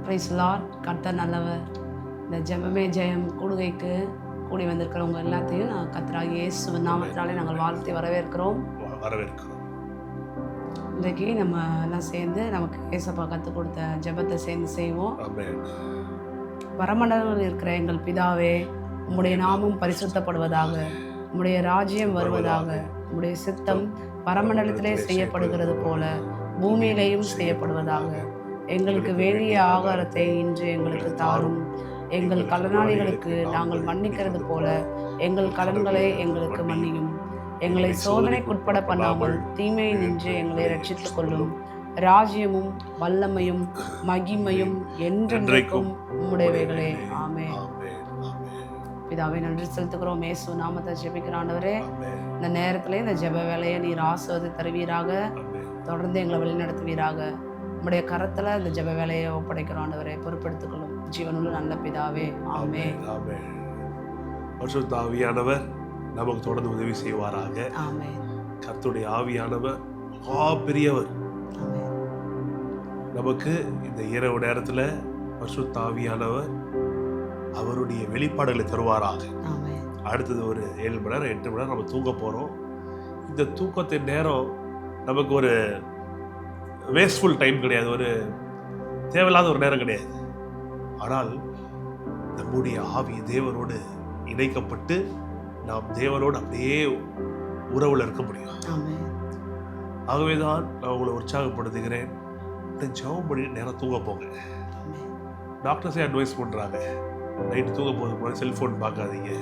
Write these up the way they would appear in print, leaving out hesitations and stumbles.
Price Lord. கர்த்தர் நல்லவர். இந்த ஜெபமே ஜெயம் கூடுகைக்கு கூடி வந்திருக்கிறவங்க எல்லாத்தையும் நான் கர்த்தராகிய இயேசு நாமத்தினாலே நாங்கள் வாழ்த்தி வரவேற்கிறோம். இன்றைக்கு நம்ம எல்லாம் சேர்ந்து நமக்கு ஏசப்பா கற்றுக் கொடுத்த ஜெபத்தை சேர்ந்து செய்வோம். பரமண்டலத்தில் இருக்கிற எங்கள் பிதாவே, உம்முடைய நாமம் பரிசுத்தப்படுவதாக, உம்முடைய ராஜ்யம் வருவதாக, உம்முடைய சித்தம் பரமண்டலத்திலே செய்யப்படுகிறது போல பூமியிலேயும் செய்யப்படுவதாக. எங்களுக்கு வேண்டிய ஆகாரத்தை இன்று எங்களுக்கு தாரும். எங்கள் கடனாளிகளுக்கு நாங்கள் மன்னிக்கிறது போல எங்கள் கடன்களை எங்களுக்கு மன்னியும். எங்களை சோதனைக்குட்பட பண்ணாமல் தீமையை நின்று எங்களை ரட்சித்துக் கொள்ளும். ராஜ்யமும் வல்லமையும் மகிமையும் என்றென்றைக்கும் உம்முடையவைகளே. ஆமென். பிதாவே, நன்றி செலுத்துகிறோம். இயேசு நாமத்தை ஜெபிக்கிற ஆண்டவரே, இந்த நேரத்தில் இந்த ஜெப வேலையை நீர் ஆசீர்வதி தருவீராக. தொடர்ந்து எங்களை வழிநடத்துவீராக. உம்முடைய கரத்தில் இந்த ஜெப வேலையை ஒப்படைக்கிறோம் ஆண்டவரே, பொறுப்பெடுத்துக்கொள்ளும் ஜீவனுள்ள நல்ல பிதாவே. ஆமென். பரிசுத்த ஆவியானவர் நமக்கு தொடர்ந்து உதவி செய்வாராக. ஆமென். கர்த்தருடைய ஆவியானவர் மகா பெரியவர். நமக்கு இந்த இரவு நேரத்தில் பரிசுத்த ஆவியானவர் அவருடைய வெளிப்பாடுகளை தருவாராக. அடுத்தது ஒரு 7 மணி நேரம் 8 மணி நேரம் நம்ம தூங்க போகிறோம். இந்த தூக்கத்தின் நேரம் நமக்கு ஒரு வேஸ்ட்ஃபுல் டைம் கிடையாது, ஒரு தேவையில்லாத ஒரு நேரம் கிடையாது. ஆனால் நம்முடைய ஆவி தேவனோடு இணைக்கப்பட்டு நாம் தேவனோடு அப்படியே உறவில் இருக்க முடியும். ஆகவேதான் நான் உங்களை உற்சாகப்படுத்துகிறேன். ஜெபம் பண்ணி நேரம் தூங்க போங்க. டாக்டர்ஸே அட்வைஸ் பண்ணுறாங்க, நைட்டு தூங்க போது போல செல்ஃபோன் பார்க்காதீங்க,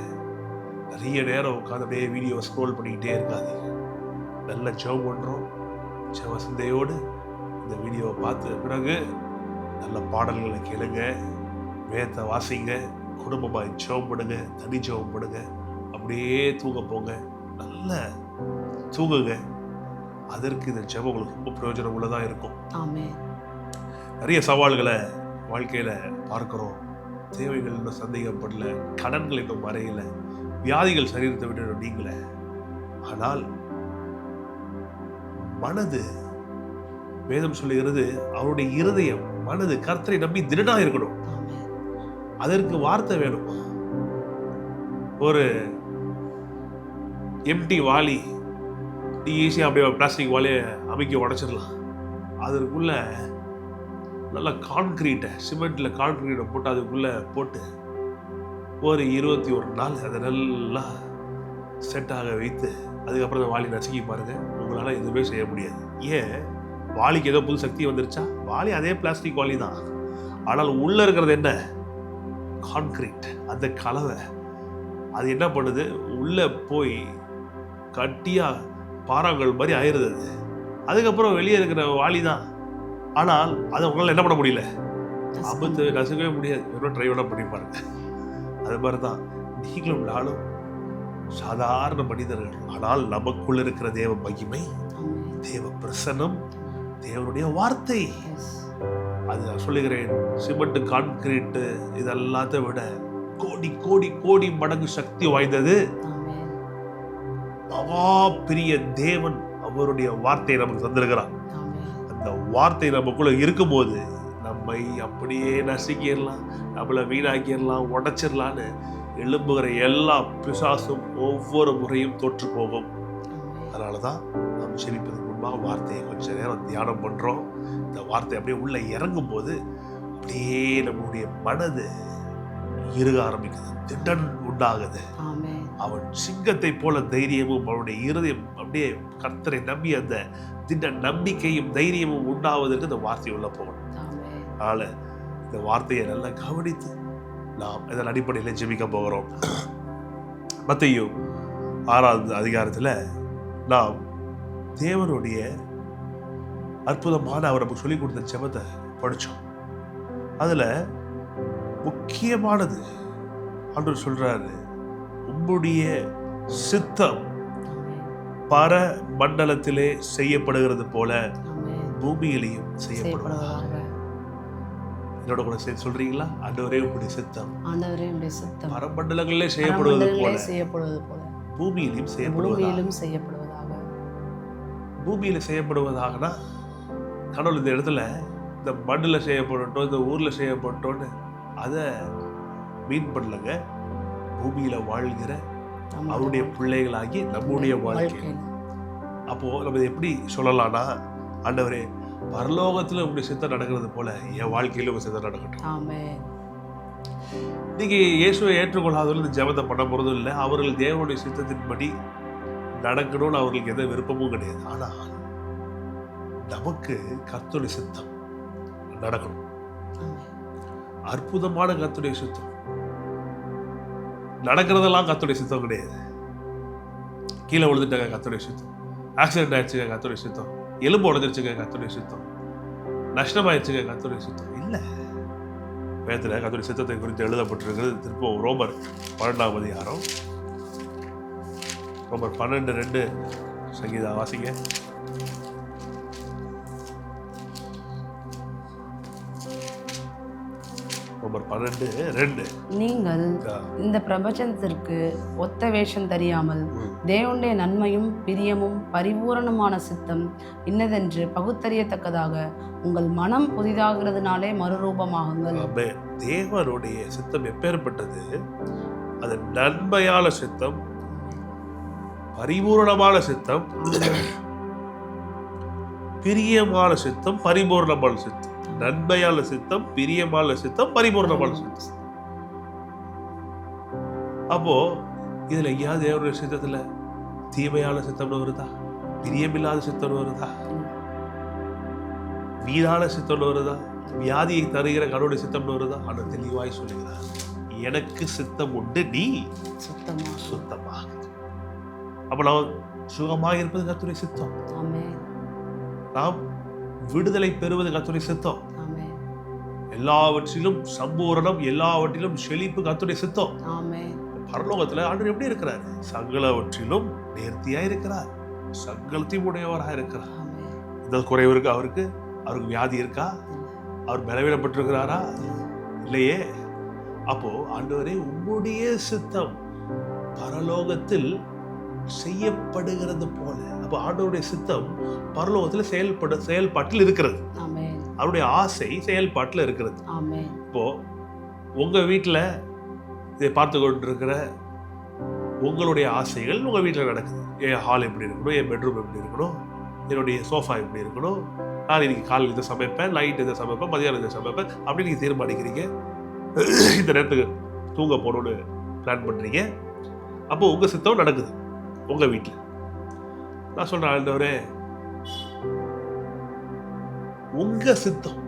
நிறைய நேரம் உட்காந்து அப்படியே வீடியோ ஸ்க்ரோல் பண்ணிக்கிட்டே இருக்காதீங்க. நல்ல ஜெபம் பண்ணுறோம், ஜெப சிந்தையோடு இந்த வீடியோவை பார்த்த பிறகு நல்ல பாடல்களை கேளுங்க, வேதத்தை வாசிங்க, குடும்பமாக ஜெபம் பண்ணுங்க, தனி ஜெபம் பண்ணுங்க, அப்படியே தூங்க போங்க, நல்ல தூங்குங்க. அதற்கு இந்த ஜெபம் உங்களுக்கு ரொம்ப பிரயோஜனம் உள்ளதாக இருக்கும். நிறைய சவால்களை வாழ்க்கையில் பார்க்குறோம். தேவைகள் இன்னும் சந்தேகப்படல, கடன்கள் இன்னும் மறையல, வியாதிகள் சரீரத்தை விட்டு நீங்கள. ஆனால் மனது, வேதம் சொல்லுகிறது, அவருடைய இருதயம் மனது கர்த்தரை நம்பி திருடா இருக்கணும். அதற்கு வார்த்தை வேணும். ஒரு எம்டி வாளி நீ ஈஸியாக அப்படியே பிளாஸ்டிக் வாலியை அமைக்க உடைச்சிடலாம். அதற்குள்ள நல்லா கான்கிரீட்டை, சிமெண்ட்டில் கான்கிரீட்டை போட்டு அதுக்குள்ளே போட்டு ஒரு 21 நாள் அதை நல்லா செட்டாக வைத்து அதுக்கப்புறம் அந்த வாளி நசுக்கி பாருங்க, உங்களால் எதுவுமே செய்ய முடியாது. ஏன்? வாளிக்கு ஏதோ புது சக்தி வந்துருச்சா? வாளி அதே பிளாஸ்டிக் வாளி தான், ஆனால் உள்ள இருக்கிறது என்ன? கான்கிரீட், அந்த கலவை. அது என்ன பண்ணுது? உள்ள போய் கட்டியா பாறாங்கல் மாதிரி ஆயிடுது. அதுக்கப்புறம் வெளியே இருக்கிற வாளி தான், ஆனால் அதை உங்களால் என்ன பண்ண முடியல, அபத்து நசுக்கவே முடியாது. எவ்வளோ ட்ரை வேணா பண்ணி பாருங்க. அது மாதிரி தான் நீங்களும் நானும் சாதாரண மனிதர்கள். ஆனால் நமக்குள்ள இருக்கிற தேவ மகிமை, தேவ பிரசன்னம், தேவனுடைய வார்த்தை. அது நான் சொல்லுகிறேன், சிமெண்ட் கான்கிரீட்டு இதெல்லாத்த விட கோடி கோடி கோடி மடங்கு சக்தி வாய்ந்தது மகா பெரிய தேவன். அவருடைய வார்த்தையை நமக்கு தந்திருக்கிறார். அந்த வார்த்தை நமக்குள்ள இருக்கும்போது நம்மை அப்படியே நசுக்கிடலாம், நம்மளை வீணாக்கிடலாம், உடைச்சிடலான்னு எழும்புகிற எல்லா பிசாசும் ஒவ்வொரு முறையும் தோற்று போகும். அதனால தான் நாம் செபிப்பதற்கு முன்பாக வார்த்தையை கொஞ்ச நேரம் தியானம் பண்ணுறோம். இந்த வார்த்தை அப்படியே உள்ள இறங்கும் போது அப்படியே நம்மளுடைய மனது இருக ஆரம்பிக்குது, திடன் உண்டாகுது. அவன் சிங்கத்தை போல தைரியமும், அவனுடைய இருதயம் அப்படியே கர்த்தரை நம்பி அந்த திட நம்பிக்கையும் தைரியமும் உண்டாவதற்கு இந்த வார்த்தை உள்ள போகணும். அதனால இந்த வார்த்தையை நல்லா கவனித்து நாம் இதன் அடிப்படையில் ஜெபிக்க போகிறோம். மத்தேயு 6வது அதிகாரத்தில் நாம் தேவனுடைய அற்புதமான அவர் நமக்கு சொல்லிக் கொடுத்த ஜெபத்தை படித்தோம். அதில் முக்கியமானது ஆண்டவர் சொல்றாரு, உம்முடைய சித்தம் பர மண்டலத்திலே செய்யப்படுகிறது போல பூமியிலையும் செய்யப்படுவதாக. என்னோட கூட சேர்த்து சொல்றீங்களா? ஆண்டவரே உம்முடைய சித்தம் பரமண்டலங்களிலே செய்யப்படுவது போல பூமியிலும் செய்யப்படுவதாக. பூமியில செய்யப்படுவதாகனா கடவுள் இந்த இடத்துல இந்த மண்ணில் செய்யப்படட்டும், இந்த ஊரில் செய்யப்பட்டோன்னு அதை மீன் பண்ணலங்க. பூமியில் வாழ்கிற அவருடைய பிள்ளைகளாகி நம்முடைய வாழ்க்கை. அப்போ நம்ம எப்படி சொல்லலாம்னா, ஆண்டவரே பரலோகத்துல உங்களுடைய சித்தம் நடக்கிறது போல என் வாழ்க்கையில உங்க சித்தம் நடக்கட்டும். நீங்க இயேசுவை ஏற்றுக்கொள்ளாதவர்கள் இந்த ஜெபத்தை பண்ண போறதும் இல்லை. அவர்கள் தேவனுடைய சித்தத்தின்படி நடக்கணும்னு அவர்களுக்கு எந்த விருப்பமும் கிடையாது. ஆனா நமக்கு கர்த்தருடைய சித்தம் நடக்கணும். அற்புதமான கர்த்தருடைய சித்தம் நடக்கிறதெல்லாம் கர்த்தருடைய சித்தம் கிடையாது. கீழே விழுந்துட்டாங்க கர்த்தருடைய சித்தம், ஆக்சிடென்ட் ஆயிடுச்சுங்க கர்த்தருடைய சித்தம், எலும்பு உடஞ்சிருச்சுங்க கர்த்தருடைய சித்தம், நஷ்டமாயிடுச்சுங்க கர்த்தருடைய சித்தம் இல்லை. வேதத்தில் கர்த்தருடைய சித்தத்தை குறித்து எழுதப்பட்டிருக்கிறது. திருப்பம் ரோமர் 12ஆம் அதிகாரம், ரோமர் 12:2 சங்கீதா வாசிங்க. ரோமர் 12:2 நீங்கள் இந்த பிரபஞ்சத்திற்கு ஒத்த வேஷம் தெரியாமல் தேவனுடைய நன்மையும் பிரியமும் பரிபூரணமான சித்தம் இன்னதென்று பகுத்தறியத்தக்கதாக உங்கள் மனம் புதிதாகிறதுனாலே மறுரூபமாகுங்கள். தேவனுடைய சித்தம் எப்பேற்பட்டது? அது நன்மையான சித்தம், பரிபூரணமான சித்தம், பிரியமான சித்தம், பரிபூரணமான சித்தம். நன்மையான சித்தம், பிரியமான சித்தம், பரிபூர்ணமான சித்தம். அப்போ இதுல எங்கேயாவது தேவனுடைய சித்தத்துல தீமையான சித்தம்னு வருதா? பிரியமில்லாத சித்தம்னு வருதா? வீணான சித்தம்னு வருதா? வியாதியை தருகிற கடவுளுடைய சித்தம்னு வருதா? ஆனா தெளிவாய் சொல்லுகிறார், எனக்கு சித்தம் உண்டு, நீ சுத்தமாக. அப்ப நாம் சுகமாக இருப்பது கர்த்தருடைய சித்தம். நாம் விடுதலை பெறுவது கர்த்தருடைய சித்தம். எல்லாவற்றிலும் சம்பூரணம், எல்லாவற்றிலும் செழிப்பு கர்த்தருடைய சித்தம். பரலோகத்துல ஆண்டவர் எப்படி இருக்கிறார்? சகலவற்றிலும் நேர்த்தியா இருக்கிறார், சகலத்தையும் உடையவராக இருக்கிறார். இந்த குறைவு இருக்கு அவருக்கு? அவருக்கு வியாதி இருக்கா? அவர் பலவீனப்பட்டிருக்கிறாரா? இல்லையே. அப்போ ஆண்டவரே உங்களுடைய சித்தம் பரலோகத்தில் செய்யப்படுகிறது போல. அப்போ ஆண்டவருடைய சித்தம் பரலோகத்தில் செயல்பாட்டில் இருக்கிறது. அவருடைய ஆசை செயல்பாட்டில் இருக்கிறது. இப்போ உங்க வீட்டில் இதை பார்த்து கொண்டிருக்கிற உங்களுடைய ஆசைகள் உங்க வீட்டில் நடக்குது. என் ஹால் எப்படி இருக்கணும், என் பெட்ரூம் எப்படி இருக்கணும், என்னுடைய சோஃபா எப்படி இருக்கணும், நான் இன்னைக்கு காலையில் இதை சமைப்பேன், நைட் இதை சமைப்பேன், மதியானம் இதை சமைப்பேன் அப்படின்னு நீங்கள் தீர்மானிக்கிறீங்க. இந்த நேரத்துக்கு தூங்க போகணும்னு பிளான் பண்ணுறீங்க. அப்போ உங்க சித்தம் நடக்குது உங்க வீட்டில். நான் சொல்றேன், ஆண்டவரே உங்க சித்தம்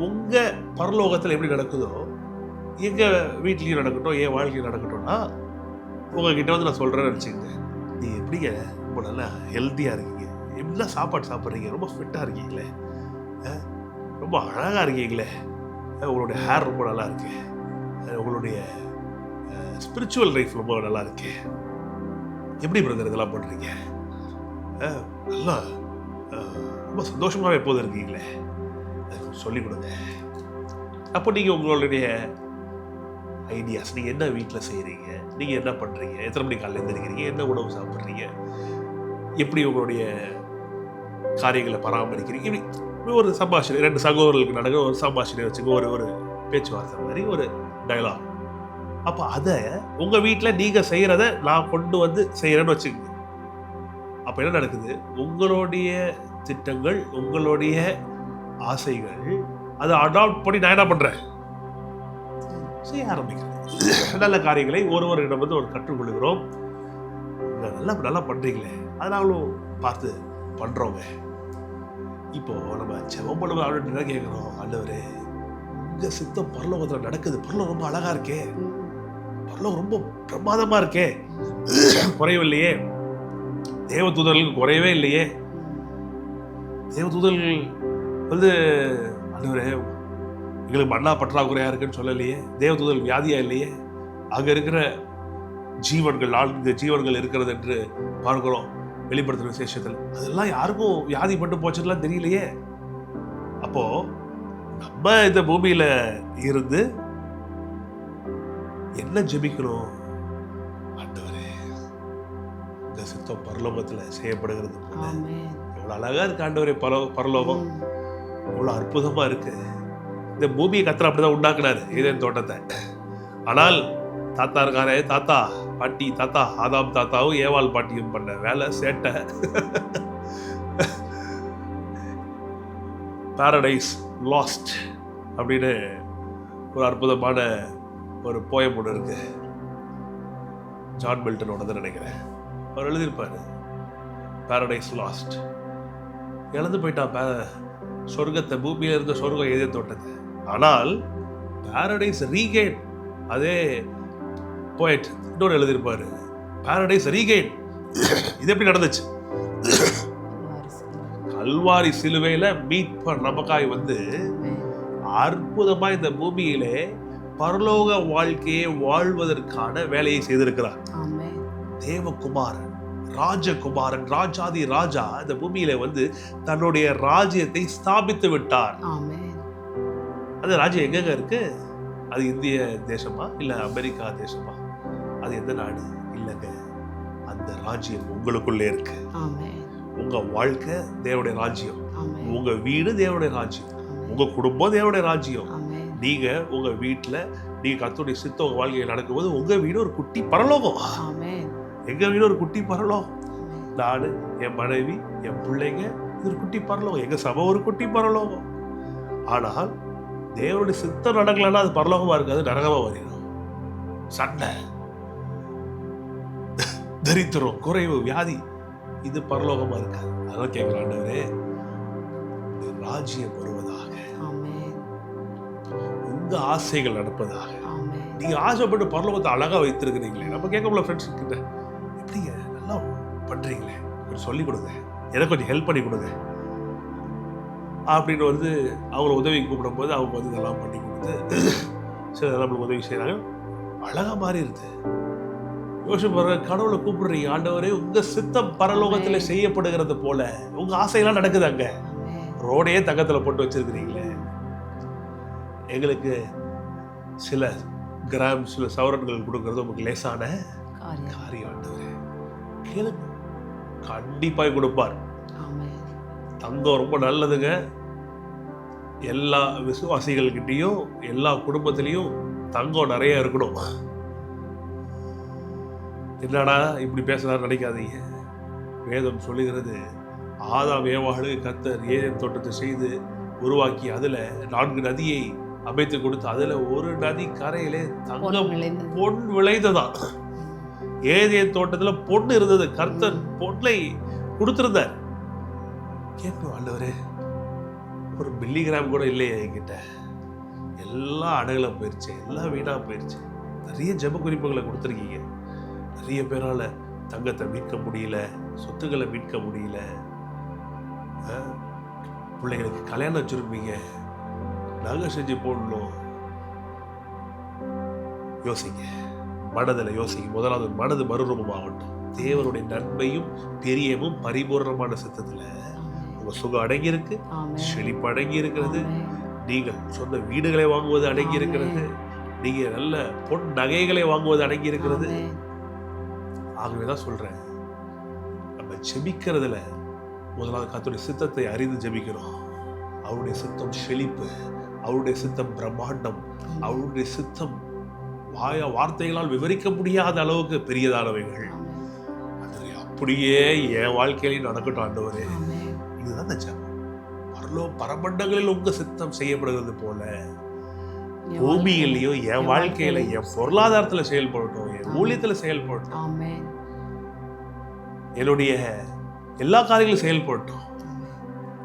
உங்க பரலோகத்தில் எப்படி நடக்குதோ எங்க வீட்லயும் நடக்கட்டும், என் வாழ்க்கையும் நடக்கட்டும்னா உங்ககிட்ட வந்து நான் சொல்றேன்னு நினைச்சுக்கங்க. நீ எப்படிங்க ரொம்ப நல்லா ஹெல்த்தியா இருக்கீங்க, எப்படிலாம் சாப்பாடு சாப்பிட்றீங்க, ரொம்ப ஃபிட்டா இருக்கீங்களே, ரொம்ப அழகா இருக்கீங்களே, உங்களுடைய ஹேர் ரொம்ப நல்லா இருக்கு, உங்களுடைய ஸ்பிரிச்சுவல் லைஃப் ரொம்ப நல்லா இருக்கு, எப்படி பிரதர் இதெல்லாம் பண்றீங்க, நல்லா ரொம்ப சந்தோஷமாவே எப்போது இருக்கீங்களே, சொல்லிக் கொடுங்க. அப்போ நீங்க உங்களுடைய ஐடியாஸ், நீங்க என்ன வீட்டில் செய்யறீங்க, நீங்க என்ன பண்றீங்க, எத்தனை மணி காலையில் எழுந்திருக்கிறீங்க, என்ன உணவு சாப்பிட்றீங்க, எப்படி உங்களுடைய காரியங்களை பராமரிக்கிறீங்க, இப்படி ஒரு சம்பாஷணை, ரெண்டு சகோதரர்களுக்கு நடக்கிற ஒரு சம்பாஷணை வச்சுக்க, ஒரு பேச்சுவார்த்தை மாதிரி ஒரு டயலாக். அப்போ அதை உங்க வீட்டில் நீங்க செய்யறத நான் கொண்டு வந்து செய்யறேன்னு வச்சுக்கோங்க. அப்ப என்ன நடக்குது? உங்களுடைய திட்டங்கள், உங்களுடைய ஆசைகள் அதை அடாப்ட் பண்ணி நான் என்ன பண்றேன், செய்ய ஆரம்பிக்கிறேன். நல்ல காரியங்களை ஒருவரிடம் வந்து ஒரு கற்றுக்கொள்கிறோம். நல்லா நல்லா பண்றீங்களே, அதை நாங்களும் பார்த்து பண்றோங்க. இப்போ நம்ம ஜெபம் பண்ணுவோம், ஆண்டவர்கிட்ட கேட்கிறோம், ஆண்டவரே உங்க சித்தம் பரலோகத்துல நடக்குது, பரலோகம் ரொம்ப அழகா இருக்கே, பரலோகம் ரொம்ப பிரமாதமா இருக்கே, குறைவில்லையே, தேவதூதர்களுக்கு குறையவே இல்லையே, தேவதூதர்கள் வந்து ஆண்டவரே எங்களுக்கு மண்ணா பற்றாக்குறையா இருக்குன்னு சொல்லலையே, தேவதூதர்கள் வியாதியா இல்லையே, அங்க இருக்கிற ஜீவன்கள் 4 ஜீவன்கள் இருக்கிறது என்று பார்க்கிறோம் வெளிப்படுத்துற விசேஷத்தில். அதெல்லாம் யாருக்கும் வியாதிப்பட்டு போச்சுலாம் தெரியலையே. அப்போ நம்ம இந்த பூமியில இருந்து என்ன ஜெபிக்கணும்? ஆண்டவரே இந்த சித்தம் பரலோகத்துல செய்யப்படுகிறது போல. எவ்வளவு அழகா இருக்கு ஆண்டவரே பரலோகம். இவ்வளவு அற்புதமா இருக்கு. இந்த பூமியை கர்த்தர் அப்படிதான் உண்டாக்குனாரு, ஏதேன் தோட்டத்தை. ஆனால் தாத்தா இருக்காரே, தாத்தா பாட்டி, தாத்தா ஆதாம் தாத்தாவும் ஏவாள் பாட்டியும் பண்ண வேலை சேட்டை. பாரடைஸ் லாஸ்ட் அப்படின்னு ஒரு அற்புதமான ஒரு போயம் ஒன்று இருக்கு. ஜான் மில்டனோடது நினைக்கிறேன். அவர் எழுதியிருப்பாரு, பாரடைஸ் லாஸ்ட். இழந்து போயிட்டான் சொர்க்கத்தை, பூமியில இருந்த சொர்க்கம் ஏதேன் தோட்டத்தை. ஆனால் பாரடைஸ் ரீகெயின், அதே போயட் இன்னொரு எழுதியிருப்பாரு, பாரடைஸ் ரீகெயின். இது எப்படி நடந்துச்சு? கல்வாரி சிலுவையில மீட்பர் நமக்காய் வந்து அற்புதமா இந்த பூமியிலே பரலோக வாழ்க்கையை வாழ்வதற்கான வேலையை செய்திருக்கிறார். தேவகுமாரன், ராஜகுமாரன், ராஜாதி ராஜா இந்த பூமியில வந்து தன்னுடைய ராஜ்யத்தை ஸ்தாபித்து விட்டார். அந்த ராஜ்யம் எங்க இருக்கு? அது இந்திய தேசமா இல்ல அமெரிக்கா தேசமா? அது எந்த நாடு? இல்லங்க, அந்த ராஜ்யம் உங்களுக்குள்ளே இருக்கு. உங்க வாழ்க்கை தேவனுடைய ராஜ்யம், உங்க வீடு தேவனுடைய ராஜ்யம், உங்க குடும்பம் தேவனுடைய ராஜ்யம். நீங்க உங்க வீட்டுல நீங்க கர்த்தருடைய சித்தம் உங்க வாழ்க்கையில் நடக்கும்போது உங்க வீடு ஒரு குட்டி பரலோகம். எங்க வீடு ஒரு குட்டி பரலோகம். நானு, என் மனைவி, என் பிள்ளைங்க, இது ஒரு குட்டி பரலோகம். எங்க சபை ஒரு குட்டி பரலோகம். ஆனால் தேவனுடைய சித்தம் நடக்கலன்னா அது பரலோகமா இருக்காது, நரகமா மாறிடும். சண்டை, தரித்திரம், குறைவு, வியாதி, இது பரலோகமா இருக்காது. அதனால கேட்கிற ஆண்டவரே, ராஜ்யம் வருவதாக, உங்க ஆசைகள் நடப்பதாக. நீங்க ஆசைப்பட்டு பரலோகத்தை அழகா வைத்திருக்கிறீங்களே. நம்ம கேட்கல ஃப்ரெண்ட்ஸ் கிட்ட, எப்படிங்க நல்லா பண்றீங்களே, கொஞ்சம் சொல்லி கொடுங்க, எனக்கு கொஞ்சம் ஹெல்ப் பண்ணி கொடுங்க அப்படின்னு வந்து அவங்கள உதவி கூப்பிடும் போது அவங்க வந்து இதெல்லாம் பண்ணி கொடுத்து சில நம்மளுக்கு உதவி செய்யறாங்க. அழகா மாறிடுது. யோசிச்சு பாருங்க, கடவுளை கூப்பிடுறீங்க, ஆண்டவரே உங்க சித்தம் பரலோகத்துல செய்யப்படுகிறது போல உங்க ஆசையெல்லாம் நடக்குது. அங்க ரோடே தங்கத்துல போட்டு வச்சிருக்கிறீங்களே. எங்களுக்கு சில கிராம், சில சவரன்கள் கொடுக்கறது உங்களுக்கு லேசான காரியம். ஆண்டவரே கேளுங்க, கண்டிப்பாய் கொடுப்பார். தங்கம் ரொம்ப நல்லதுங்க. எல்லா விசுவாசிகள்கிட்டையும் எல்லா குடும்பத்திலையும் தங்கம் நிறைய இருக்கணும். என்னடா இப்படி பேசுறாரு நினைக்காதீங்க. வேதம் சொல்லுகிறது, ஆதாம் ஏவாளுக்கு கர்த்தர் ஏதேன் தோட்டத்தை செய்து உருவாக்கி அதுல 4 நதியை அமைத்து கொடுத்து அதுல ஒரு நதி கரையிலே தங்கம் பொன் விளைந்ததா. ஏதேன் தோட்டத்துல பொண்ணு இருந்தது, கர்த்தர் பொன்னை கொடுத்திருந்தார். கேட்போம், ஆண்டவரே ஒரு மில்லிகிராம் கூட இல்லையா என்கிட்ட, எல்லாம் அடகுல போயிடுச்சு, எல்லாம் வீணா போயிடுச்சு. நிறைய ஜெப குறிப்புகளை கொடுத்துருக்கீங்க. நிறைய பேரால தங்கத்தை மீட்க முடியல, சொத்துக்களை மீட்க முடியல. பிள்ளைங்களுக்கு கல்யாணம் வச்சிருப்பீங்க, நகை செஞ்சு போடணும். யோசிங்க, மனதில் யோசிங்க. முதலாவது மனது மறுரூபமாகட்டும். தேவனுடைய நன்மையும் பெரியமும் பரிபூர்ணமான சித்தத்துல உங்க சுகம் அடங்கி இருக்கு, செழிப்பு அடங்கி இருக்கிறது. நீங்கள் சொந்த வீடுகளை வாங்குவது அடங்கி இருக்கிறது. நீங்க நல்ல பொன் நகைகளை வாங்குவது அடங்கி இருக்கிறது. ஆகவேதான் சொல்றேன், நம்ம ஜெபிக்கிறதுல முதலாவது கர்த்தருடைய சித்தத்தை அறிந்து ஜெபிக்கிறோம். அவருடைய சித்தம் செழிப்பு, அவருடைய சித்தம் பிரம்மாண்டம், அவருடைய சித்தம் வார்த்தைகளால் விவரிக்க முடியாத அளவுக்கு பெரியதானவைகள். அது அப்படியே என் வாழ்க்கையிலையும் நடக்கட்டும் ஆண்டவரே. இதுதான் இந்த ஜெபம். பரமண்டங்களில் உங்க சித்தம் செய்யப்படுகிறது போல பூமியிலையும் என் வாழ்க்கையில, என் பொருளாதாரத்துல செயல்படட்டும், என் ஊழியத்துல செயல்படட்டும், என்னுடைய எல்லா காரியங்களும் செயல்படட்டும்.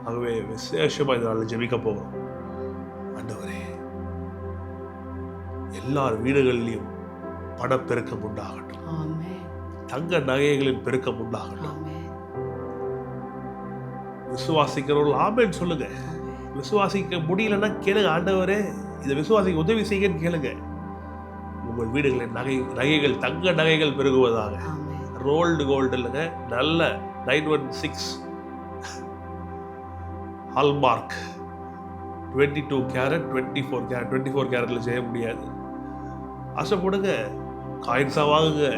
ஆகவே விசேஷமா இதனால ஜெபிக்க போகிறோம். ஆண்டவரே, எல்லார் வீடுகளிலும் பணப்பெருக்கம் உண்டாகட்டும், தங்க நகைகளின் பெருக்கம் உண்டாகட்டும். விசுவாசிக்கிறவர்கள் ஆமென் சொல்லுங்க. விசுவாசிக்க முடியலன்னா கேளுங்க, ஆண்டவரே இதை விசுவாசிக்க உதவி செய்யுங்கன்னு கேளுங்க. உங்கள் வீடுகளின் நகைகள், தங்க நகைகள் பெருகுவதாக. ரோல்டு கோல்டு இல்லைங்க, நல்ல 916 ஹால்மார்க் 22 கேரட் 24 கேரட் 24 கேரட்ல செய்ய முடியாது. ஆசைப்படுங்க, காயின்ஸா வாங்குங்க,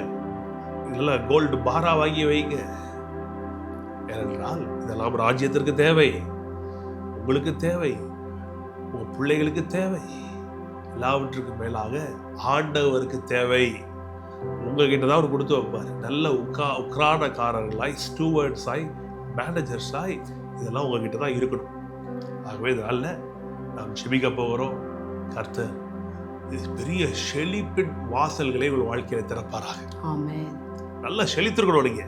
இல்லை கோல்டு பாரா வாங்கி வைங்க. ஏனென்றால் இதெல்லாம் ராஜ்யத்திற்கு தேவை. உங்களுக்கு தேவை, உங்க பிள்ளைகளுக்கு தேவை, எல்லாவற்றுக்கும் மேலாக ஆண்டவருக்கு தேவை. உங்ககிட்ட தான் அவர் கொடுத்து வைப்பார். நல்ல உக்ரானக்காரர்களாய், ஸ்டூவர்ட்ஸாய், மேனேஜர்ஸாய் இதெல்லாம் உங்ககிட்ட தான் இருக்கணும். ஆகவே இதனால நாம் ஜெபிக்க போகிறோம். கர்த்தர் பெரிய செழிப்பின் வாசல்களை உங்கள் வாழ்க்கையில திறப்பாராக. நல்லா செழித்திருக்கணும். நீங்க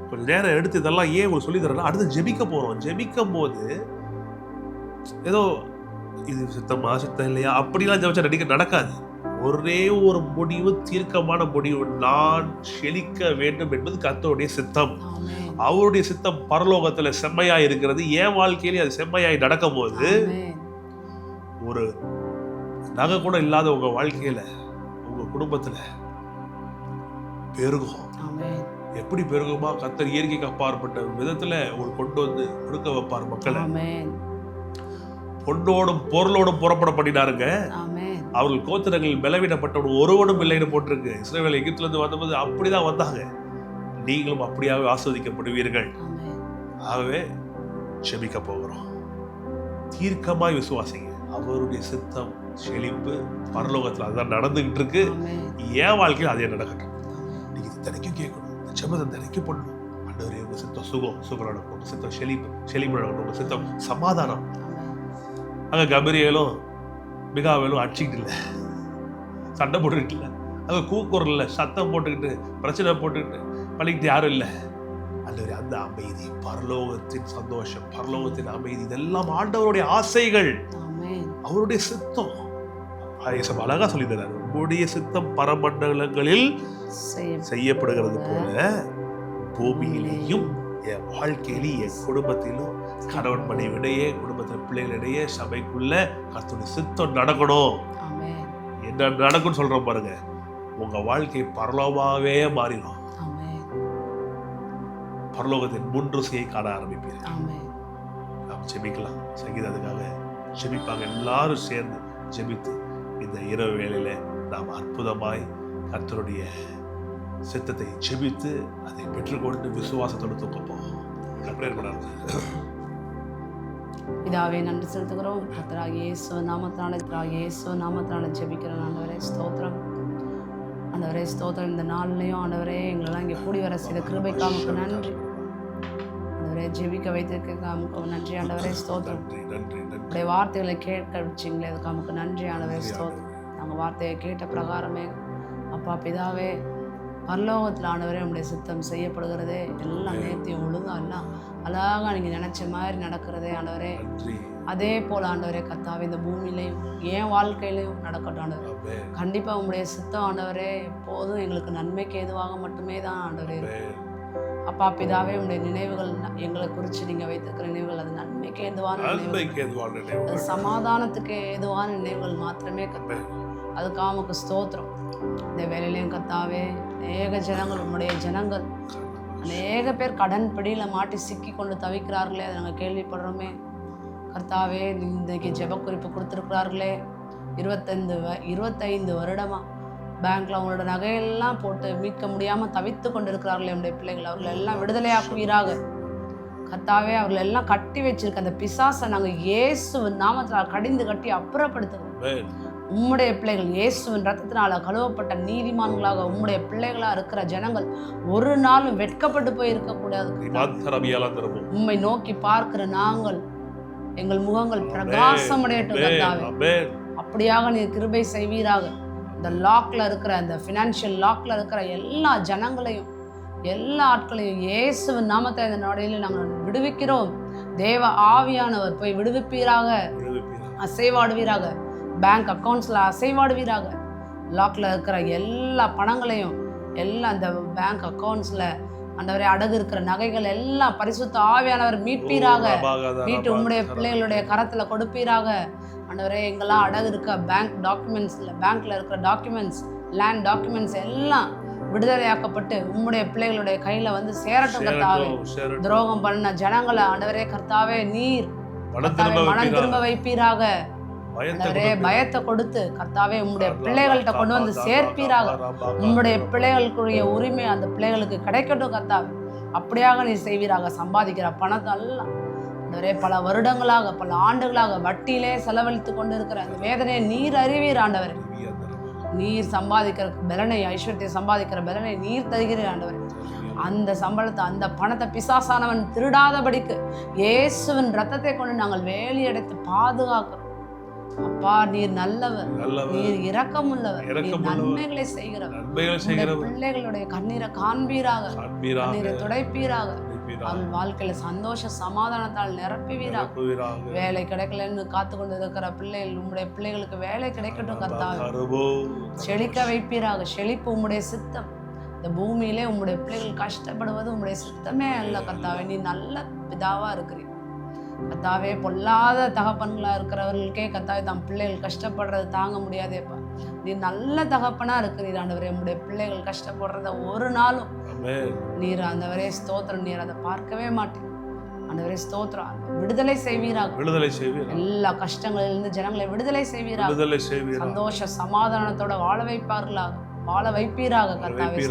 கொஞ்சம் நேரம் எடுத்து இதெல்லாம் ஏன் உங்களுக்கு சொல்லி தரேன்னா, அடுத்து ஜெபிக்க போறோம். ஜெபிக்கும் போது ஏதோ இது சித்தமா சித்தம் இல்லையா அப்படிலாம் ஜெபிச்சா நடக்காது. ஒரே ஒரு முடிவு, தீர்க்கமான முடிவு, நான் செழிக்க வேண்டும் என்பது கர்த்தருடைய சித்தம். அவருடைய சித்தம் பரலோகத்துல செம்மையாய் இருக்கிறது. என் வாழ்க்கையிலே அது செம்மையாய் நடக்கும் போது ஒரு நகை கூட இல்லாத உங்க வாழ்க்கையில, உங்க குடும்பத்துல பெருகும். எப்படி பெருகுமா? கர்த்தர் இயற்கைக்கு அப்பாற்பட்ட விதத்துல உங்களுக்கு கொண்டு வந்து கொடுக்க வைப்பார் மக்களை. பொன்னோடும் பொருளோடும் புறப்பட பண்ணினாருங்க. அவர்கள் கோத்திரங்கள் பலவீனப்பட்டவன் ஒருவனும் இல்லைன்னு போட்டிருக்கு. இஸ்ரவேல் எகிப்துல இருந்து வந்தபோது அப்படிதான் வந்தாங்க. நீங்களும் அப்படியாவே ஆஸ்வதிக்கப்படுவீர்கள். ஆகவே ஜெபிக்க போகிறோம். தீர்க்கமாய் விசுவாசிங்க. அவருடைய சித்தம் செழிப்பு பரலோகத்துல அதுதான் நடந்துகிட்டு இருக்கு. என் வாழ்க்கையில் அதே நடக்கட்டும். நீங்க இது தினைக்கும் கேட்கணும். ஜெபத்தை தினைக்கும் பண்ணணும். ஆண்டவரே, உங்க சித்தம் சுகம் நடக்கணும், உங்க சித்தம் செழிப்பு நடக்கணும், உங்க சித்தம் சமாதானம். அங்க கபிரியேலும் மிகாவேலும் அடிச்சுக்கிட்டு இல்லை, சண்டை போட்டுக்கிட்டு இல்லை, அங்க கூக்குரல் இல்லை, சத்தம் போட்டுக்கிட்டு பிரச்சனை போட்டுக்கிட்டு பண்ணிக்கிட்டு யாரும் இல்லை. ஆண்டவரே, அந்த அமைதி, பரலோகத்தின் சந்தோஷம், பரலோகத்தின் அமைதி, இதெல்லாம் ஆண்டவருடைய ஆசைகள், அவருடைய சித்தம். அழகா சொல்லி தராரு, உங்களுடைய சித்தம் பரமண்டலங்களில் செய்யப்படுகிறது போல பூமியிலேயும் என் வாழ்க்கையிலும் என் குடும்பத்திலும் கணவன் மனைவிடையே, குடும்பத்தில் பிள்ளைகளிடையே, சபைக்குள்ள கர்த்தருடைய சித்தம் நடக்கணும். என்ன நடக்கும்னு சொல்றோம் பாருங்க, உங்க வாழ்க்கை பரலோகமாவே மாறிடும். பரலோகத்தின் முன்ருசையை காண ஆரம்பிப்பீர்கள். நாம் ஜெபிக்கலாம். சங்கீதம் அதுக்காக ஜெபிப்பாங்க. எல்லாரும் சேர்ந்து ஜெபித்து இந்த இரவு வேளையில நாம் அற்புதமாய் கர்த்தருடைய சித்தத்தை ஜெபித்து அதை பெற்றுக்கொண்டு விசுவாசத்தோடு தூக்கப்போம். பிதாவே, நன்றி செலுத்துகிறோம். கர்த்தராகிய இயேசு நாமத்தினால ஜெபிக்கிறோம். ஆண்டவரே ஸ்தோத்திரம். ஆண்டவரே ஸ்தோத்திரம். இந்த நாள்லையும் ஆண்டவரே எங்களெல்லாம் இங்கே கூடி வர செய்த கிருபைக்காக நன்றி. ஆண்டவரே ஜெபிக்க வைத்திருக்க நன்றி. ஆண்டவரே ஸ்தோத்திரம். உடைய வார்த்தைகளை கேட்க வச்சிங்களே, அதுக்கு நன்றி. ஆண்டவரே ஸ்தோத்திரம். நாங்கள் வார்த்தையை கேட்ட பிரகாரமே அப்பா பிதாவே, பரலோகத்தில் ஆண்டவரே உங்களுடைய சித்தம் செய்யப்படுகிறதே, எல்லாம் நேர்த்தியும் ஒழுங்கா எல்லாம் அழகாக நீங்கள் நினைச்ச மாதிரி நடக்கிறதே ஆண்டவரே. அதே போல் ஆண்டவரே கர்த்தாவே, இந்த பூமியிலையும் என் வாழ்க்கையிலையும் நடக்கட்டும் ஆண்டவரே. கண்டிப்பாக உங்களுடைய சித்தம் ஆண்டவரே எப்போதும் எங்களுக்கு நன்மைக்கு ஏதுவாக மட்டுமே தான் ஆண்டவரே. அப்பா பிதாவே, உங்களுடைய நினைவுகள் எங்களை குறித்து நீங்கள் வைத்திருக்கிற நினைவுகள் அது நன்மைக்கு ஏதுவான நினைவுகள், அது சமாதானத்துக்கு ஏதுவான நினைவுகள் மாத்திரமே கர்த்தாவே. அதுக்காக உமக்கு ஸ்தோத்திரம். இந்த வேலையிலையும் கர்த்தாவே, அநேக ஜனங்கள், உங்களுடைய ஜனங்கள் அநேக பேர் கடன் பிடியில் மாட்டி சிக்கி கொண்டு தவிக்கிறார்களே, அதை நாங்கள் கேள்விப்படுறோமே கர்த்தாவே. இன்றைக்கு ஜெப குறிப்பு கொடுத்துருக்கிறார்களே, 25 வருடமா பேங்க்ல அவங்களோட நகையெல்லாம் போட்டு மீட்க முடியாமல் தவித்து கொண்டு இருக்கிறார்களே நம்முடைய பிள்ளைகள், அவர்களை எல்லாம் விடுதலையாக்குவீராக கர்த்தாவே. அவர்களை எல்லாம் கட்டி வச்சிருக்க அந்த பிசாசை நாங்கள் இயேசுவின் நாமத்தினால் கடிந்து கட்டி அப்புறப்படுத்துகிறோம். உம்முடைய பிள்ளைகள் இயேசுவின் ரத்தத்தினால கழுவப்பட்ட நீதிமான்களாக உம்முடைய பிள்ளைகளா இருக்கிற ஜனங்கள் ஒரு நாளும் வெட்கப்பட்டு போய் இருக்கக்கூடாது. உம்மை நோக்கி பார்க்கிற நாங்கள், எங்கள் முகங்கள் பிரகாசம் அடையட்டும் கர்த்தாவே. அப்படியாக நீர் கிருபை செய்வீராக. இந்த லாக்ல இருக்கிற, இந்த ஃபினான்ஷியல் லாக்ல இருக்கிற எல்லா ஜனங்களையும், எல்லா ஆட்களையும் இயேசுவின் நாமத்தை இந்த நாடையில நாங்கள் விடுவிக்கிறோம். தேவ ஆவியானவர் போய் விடுவிப்பீராக, அசைவாடுவீராக, பேங்க் அக்கௌண்ட்ஸில் அசைவாடுவீராக. லாக்ல இருக்கிற எல்லா பணங்களையும், எல்லா இந்த பேங்க் அக்கௌண்ட்ஸில் ஆண்டவரே அடகு இருக்கிற நகைகள் எல்லாம் பரிசுத்த ஆவியானவர் மீட்பீராக. மீட்டு உம்முடைய பிள்ளைகளுடைய கரத்தில் கொடுப்பீராக. ஆண்டவரே, எங்கெல்லாம் அடகு இருக்க பேங்க் டாக்குமெண்ட்ஸில், பேங்க்ல இருக்கிற டாக்குமெண்ட்ஸ், லேண்ட் டாக்குமெண்ட்ஸ் எல்லாம் விடுதலையாக்கப்பட்டு உம்முடைய பிள்ளைகளுடைய கையில வந்து சேரட்டும் கர்த்தாவே. துரோகம் பண்ண ஜனங்களை ஆண்டவரே கர்த்தாவே நீர் மனம் திரும்ப வைப்பீராக. ஆண்டவரே, பயத்தை கொடுத்து கர்த்தாவே உம்முடைய பிள்ளைகள்கிட்ட கொண்டு வந்து சேர்ப்பீராக. உம்முடைய பிள்ளைகளுக்குரிய உரிமை அந்த பிள்ளைகளுக்கு கிடைக்கட்டும் கர்த்தாவே. அப்படியாக நீ செய்வீராக. சம்பாதிக்கிற பணத்தை எல்லாம் ஆண்டவரே, பல வருடங்களாக பல ஆண்டுகளாக வட்டியிலே செலவழித்து கொண்டு இருக்கிற அந்த வேதனையை நீர் அறிவீர் ஆண்டவரே. நீர் சம்பாதிக்கிற பலனை, ஐஸ்வர்யத்தை சம்பாதிக்கிற பலனை நீர் தருகிறீர் ஆண்டவரே. அந்த சம்பளத்தை, அந்த பணத்தை பிசாசானவன் திருடாதபடிக்கு இயேசுவின் ரத்தத்தை கொண்டு நாங்கள் வேலியடைத்து பாதுகாக்கிறோம். அப்பா, நீர் நல்லவர், நீர் இரக்கமுள்ளவர், நீர் நன்மைகளை செய்கிறவர். பிள்ளைகளுடைய கண்ணீரை காண்பீராக, கண்ணீரை துடைப்பீராக, அவள் வாழ்க்கையில சந்தோஷ சமாதானத்தால் நிரப்புவீராக. வேலை கிடைக்கலன்னு காத்து கொண்டு இருக்கிற பிள்ளைகள், உம்முடைய பிள்ளைகளுக்கு வேலை கிடைக்கட்டும் கர்த்தாவே. செழிக்க வைப்பீராக. செழிப்பு உம்முடைய சித்தம். இந்த பூமியிலே உம்முடைய பிள்ளைகள் கஷ்டப்படுவது உம்முடைய சித்தமே அல்ல கர்த்தாவே. நீ நல்ல பிதாவா இருக்கிறீர் கர்த்தாவே. பொல்லாத தகப்பன்களா இருக்கிறவர்களுக்கே கர்த்தாவே தம் பிள்ளைகள் கஷ்டப்படுறது தாங்க முடியாதேப்பா. நீ நல்ல தகப்பனா இருக்கிறீர் ஆண்டவரே. உம்முடைய பிள்ளைகள் கஷ்டப்படுறத ஒரு நாளும் நீர் ஆண்டவரே ஸ்தோத்திரம், நீர் அதை பார்க்கவே மாட்டேன் ஆண்டவரே. ஸ்தோத்திரம். விடுதலை செய்வீராக. எல்லா கஷ்டங்களிலிருந்து ஜனங்களை விடுதலை செய்வீராக. சந்தோஷ சமாதானத்தோட வாழ வைப்பீராக கர்த்தாவே.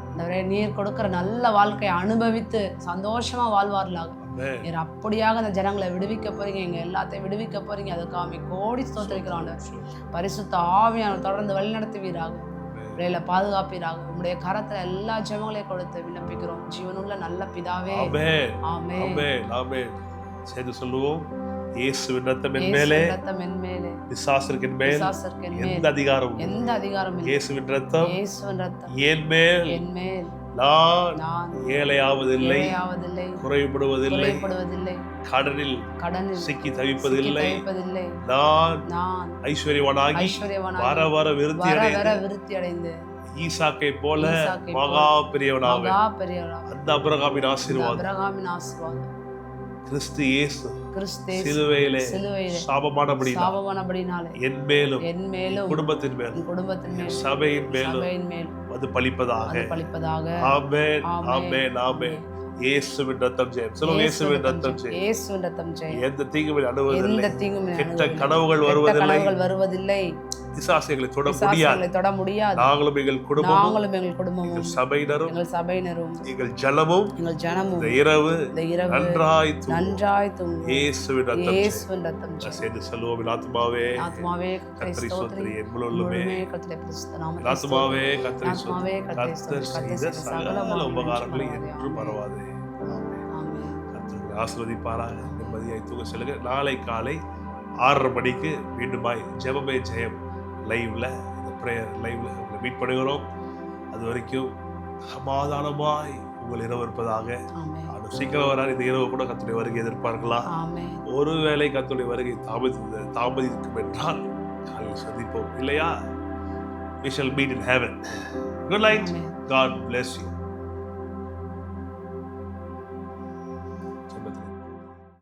ஆண்டவரே, நீர் கொடுக்கிற நல்ல வாழ்க்கையை அனுபவித்து சந்தோஷமா வாழ்வார்களாக. நீர் அப்படியாக அந்த ஜனங்களை விடுவிக்க போறீங்க, எங்க எல்லாத்தையும் விடுவிக்க போறீங்க. அதுக்காக கோடி ஸ்தோத்திரிக்கிறோம். பரிசுத்த ஆவியான தொடர்ந்து வழிநடத்துவீராக. பிள்ளைகளை பாதுகாப்பீராக. உங்களுடைய கரத்துல எல்லா ஜெபங்களையும் கொடுத்து விண்ணப்பிக்கிறோம். ஜீவனுள்ள நல்ல பிதாவே. ஆமென். சேர்ந்து சொல்லுவோம். இயேசுவின் ரத்தம் என் மேலே, பிசாசுக்கு என் மேல் எந்த அதிகாரமும் இல்லை. இயேசுவின் ரத்தம் என் மேல், நான் ஏழையாவதில்லை, குறைபடுவதில்லை, கடனில் சிக்கி தவிப்பதில்லை. நான் ஐஸ்வர்யவானாகி வர வர விருத்தி அடைந்து ஈசாக்கை போல மகா பெரியவனாக. அந்த ஆபிரகாமின் ஆசீர்வாதம் கிறிஸ்து இயேசு சிலுவையிலே சாபமானபடினாலே என் மேலும் குடும்பத்தின் மேலும் சபையின் மேலும் அது பலிப்பதாக. ஆமென், ஆமென், ஆமென். இயேசுவின் ரத்தம் ஜெயம். சொல்லுங்க, இயேசுவின் ரத்தம் ஜெயம். எந்த தீங்குமே அணுவதில்லை, கெட்ட கனவுகள் வருவதில்லை, பிசாசுகளை தொட முடியாது. நாங்களும் எங்கள் குடும்பமும் சபையினரும் எங்கள் ஜனமும் இந்த இரவு நன்றாய் தூங்கும். இயேசுவின் ரத்தம் சேர்ந்து சொல்லுவோம். ஆத்துமாவே கர்த்தரை ஸ்தோத்திரி, என் முழு உள்ளமே ஆத்துமாவே கர்த்தரை ஸ்தோத்திரி. கர்த்தர் செய்த சகல உபகாரங்களை என்றும் மறவாதே. கர்த்தர் ஆசீர்வதிப்பாராக. நிம்மதியாய் தூங்க செல்லுங்க. நாளை காலை 6:30 மணிக்கு மீண்டுமாய் ஜெபமே ஜெயம் லைவ்ல, இந்த ப்ரேயர் லைவ்ல உங்களை மீட் பண்ணுகிறோம். அது வரைக்கும் சமாதானமாய் உங்கள் இரவு இருப்பதாக. சீக்கிரம் வராது. இந்த இரவு கூட கர்த்தருடைய வருகை எதிர்பார்க்கலாம். ஒருவேளை கர்த்தருடைய வருகை தாமதிக்கும் என்றால் காலையில் சந்திப்போம், இல்லையா? We shall meet in heaven. Good night. God bless you.